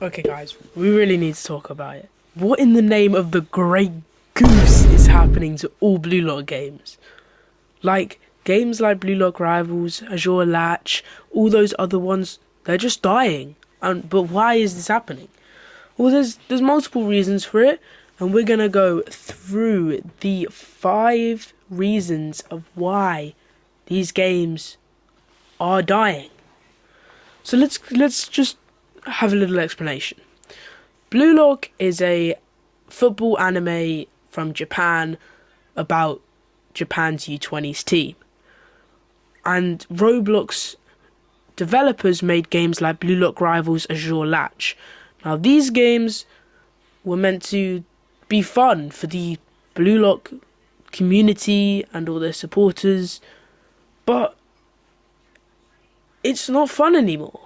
Okay, guys, we really need to talk about it. What in the name of the great goose is happening to all Blue Lock games? Like, games like Blue Lock Rivals, Azure Latch, all those other ones, they're just dying. But why is this happening? Well, there's multiple reasons for it, and we're gonna go through the 5 reasons of why these games are dying. So let's just have a little explanation. Blue Lock is a football anime from Japan about Japan's U20s team. And Roblox developers made games like Blue Lock Rivals, Azure Latch. Now, these games were meant to be fun for the Blue Lock community and all their supporters, but it's not fun anymore.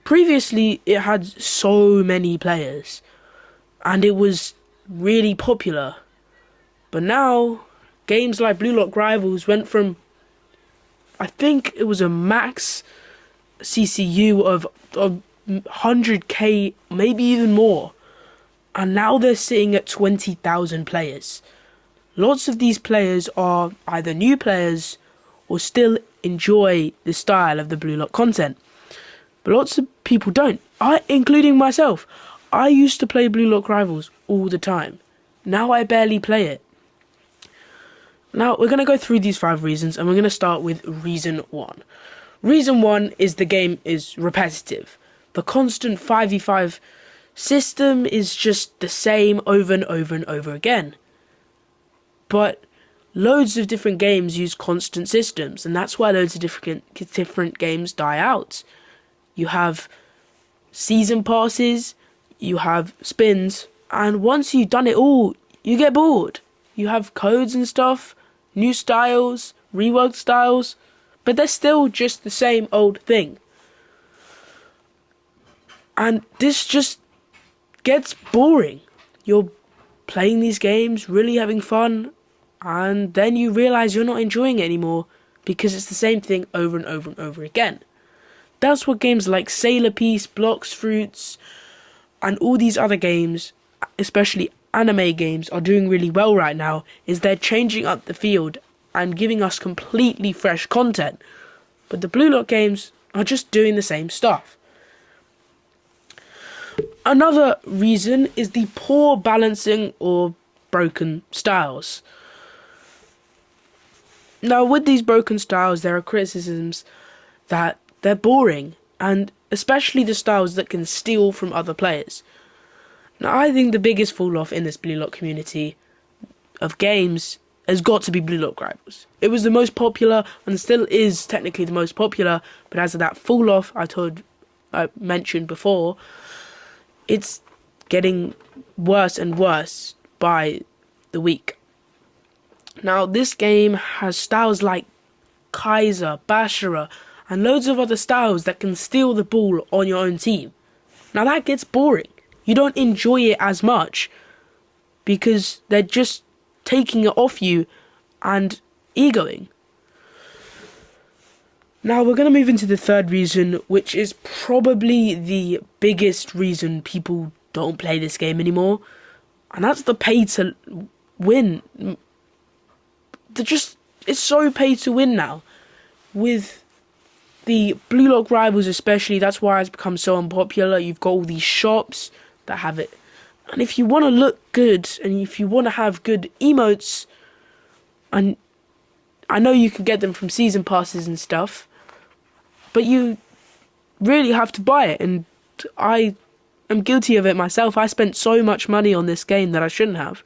Previously, it had so many players, and it was really popular. But now, games like Blue Lock Rivals went from, I think it was a max CCU of 100k, maybe even more, and now they're sitting at 20,000 players. Lots of these players are either new players or still enjoy the style of the Blue Lock content. But lots of people don't, including myself. I used to play Blue Lock Rivals all the time. Now I barely play it. Now, we're going to go through these 5 reasons, and we're going to start with reason 1. Reason 1 is the game is repetitive. The constant 5v5 system is just the same over and over and over again. But loads of different games use constant systems, and that's why loads of different games die out. You have season passes, you have spins, and once you've done it all, you get bored. You have codes and stuff, new styles, reworked styles, but they're still just the same old thing. And this just gets boring. You're playing these games, really having fun, and then you realize you're not enjoying it anymore because it's the same thing over and over and over again. That's what games like Sailor Peace, Blocks Fruits, and all these other games, especially anime games, are doing really well right now, is they're changing up the field and giving us completely fresh content. But the Blue Lock games are just doing the same stuff. Another reason is the poor balancing or broken styles. Now, with these broken styles, there are criticisms that they're boring, and especially the styles that can steal from other players. Now, I think the biggest fall off in this Blue Lock community of games has got to be Blue Lock Rivals. It was the most popular and still is technically the most popular, but as of that fall off I mentioned before, it's getting worse and worse by the week. Now, this game has styles like Kaiser, Bashara, and loads of other styles that can steal the ball on your own team. Now, that gets boring. You don't enjoy it as much because they're just taking it off you and egoing. Now, we're going to move into the third reason, which is probably the biggest reason people don't play this game anymore, and that's the pay to win. It's so pay to win now. With the Blue Lock Rivals especially, that's why it's become so unpopular. You've got all these shops that have it. And if you want to look good, and if you want to have good emotes, and I know you can get them from season passes and stuff, but you really have to buy it, and I am guilty of it myself. I spent so much money on this game that I shouldn't have.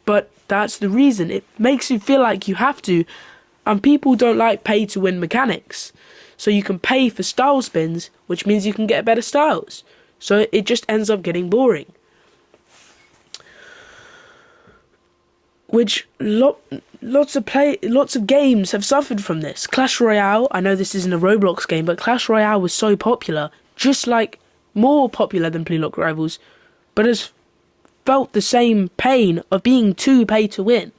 But that's the reason. It makes you feel like you have to, and people don't like pay-to-win mechanics. So you can pay for style spins, which means you can get better styles. So it just ends up getting boring. Which lots of games have suffered from this. Clash Royale, I know this isn't a Roblox game, but Clash Royale was so popular, just like more popular than Blue Lock Rivals, but has felt the same pain of being too pay to win.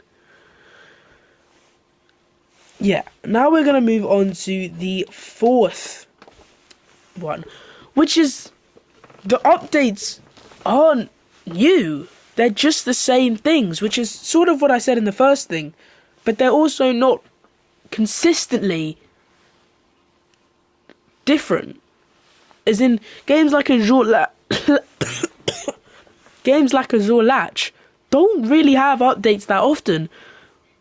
Yeah, now we're going to move on to the fourth one, which is the updates aren't new. They're just the same things, which is sort of what I said in the first thing. But they're also not consistently different. As in, games like Azure Latch don't really have updates that often.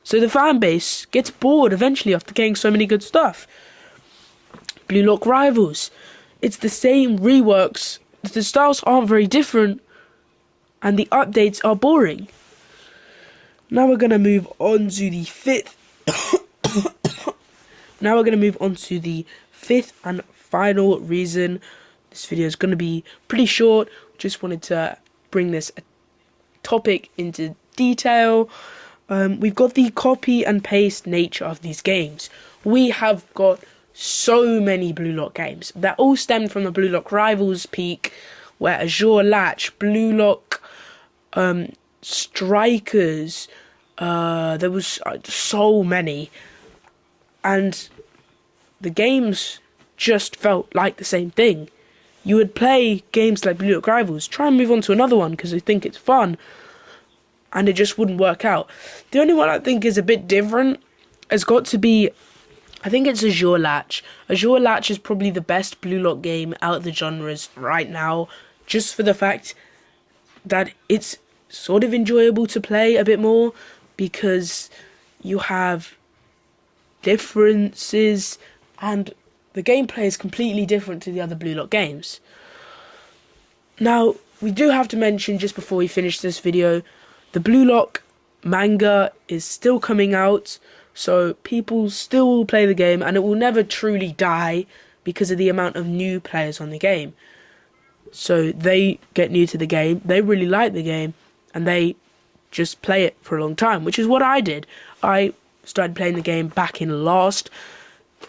So the fan base gets bored eventually after getting so many good stuff. Blue Lock Rivals, it's the same reworks. The styles aren't very different, and the updates are boring. Now we're gonna move on to the fifth. Now we're gonna move on to the fifth and final reason. This video is gonna be pretty short. Just wanted to bring this topic into detail. We've got the copy and paste nature of these games. We have got so many Blue Lock games that all stemmed from the Blue Lock Rivals peak, where Azure Latch, Blue Lock, Strikers, there was so many, and the games just felt like the same thing. You would play games like Blue Lock Rivals, try and move on to another one because they think it's fun, and it just wouldn't work out. The only one I think is a bit different has got to be, I think it's Azure Latch. Azure Latch is probably the best Blue Lock game out of the genres right now, just for the fact that it's sort of enjoyable to play a bit more, because you have differences and the gameplay is completely different to the other Blue Lock games. Now, we do have to mention, just before we finish this video, the Blue Lock manga is still coming out, so people still will play the game, and it will never truly die because of the amount of new players on the game. So they get new to the game, they really like the game, and they just play it for a long time, which is what I did. I started playing the game back in last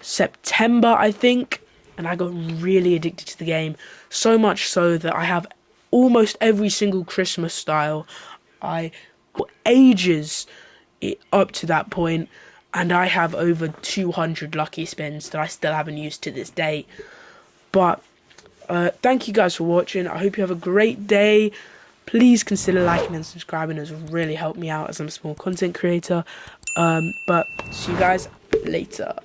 September, I think, and I got really addicted to the game, so much so that I have almost every single Christmas style. I got ages up to that point, and I have over 200 lucky spins that I still haven't used to this day. But thank you guys for watching. I hope you have a great day. Please consider liking and subscribing, as will really help me out as I'm a small content creator. But see you guys later.